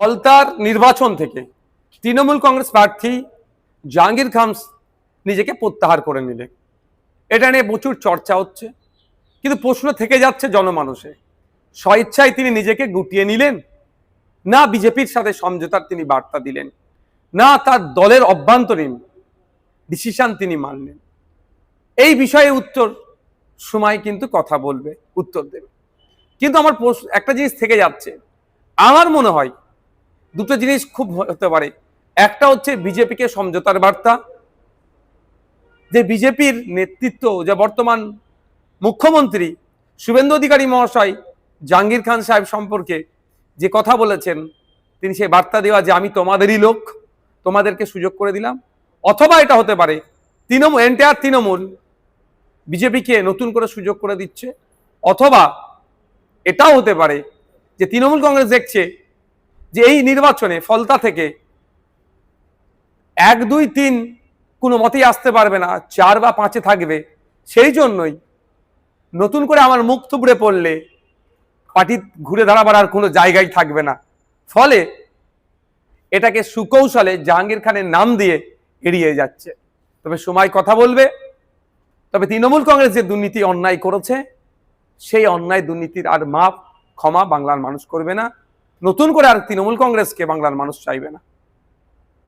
ফলতার নির্বাচন থেকে তৃণমূল কংগ্রেস প্রার্থী জাহাঙ্গীর খান নিজেকে প্রত্যাহার করে নিলেন। এটা নিয়ে প্রচুর চর্চা হচ্ছে, কিন্তু প্রশ্ন থেকে যাচ্ছে জনমানুষে, স্বইচ্ছায় তিনি নিজেকে গুটিয়ে নিলেন, না বিজেপির সাথে সমঝোতার তিনি বার্তা দিলেন, না তার দলের অভ্যন্তরীণ ডিসিশন তিনি মানলেন। এই বিষয়ে উত্তর সময় কিন্তু কথা বলবে, উত্তর দেবে। কিন্তু আমার একটা জিনিস থেকে যাচ্ছে, আমার মনে হয় দুটো জিনিস খুব হতে পারে। একটা হচ্ছে বিজেপিকে সমঝোতার বার্তা, যে বিজেপির নেতৃত্ব, যে বর্তমান মুখ্যমন্ত্রী শুভেন্দু অধিকারী মহাশয় জাহাঙ্গীর খান সাহেব সম্পর্কে যে কথা বলেছেন, তিনি সেই বার্তা দেওয়া যে আমি তোমাদেরই লোক, তোমাদেরকে সুযোগ করে দিলাম। অথবা এটা হতে পারে তৃণমূল বিজেপিকে নতুন করে সুযোগ করে দিচ্ছে। অথবা এটাও হতে পারে যে তৃণমূল কংগ্রেস দেখছে যে এই নির্বাচনে ফলতা থেকে 1, 2, 3 কোনো মতেই আসতে পারবে না, 4 বা 5-এ থাকবে। সেই জন্যই নতুন করে আমার মুখ থুবড়ে পড়লে পার্টি ঘুরে দাঁড়াবার আর কোনো জায়গায় থাকবে না। ফলে এটাকে সুকৌশলে জাহাঙ্গীর খানের নাম দিয়ে এড়িয়ে যাচ্ছে। তবে সময় কথা বলবে। তবে তৃণমূল কংগ্রেস যে দুর্নীতি অন্যায় করেছে, সেই অন্যায় দুর্নীতির আর মাপ ক্ষমা বাংলার মানুষ করবে না। নতুন করে আর তৃণমূল কংগ্রেসকে বাংলার মানুষ চাইবে না।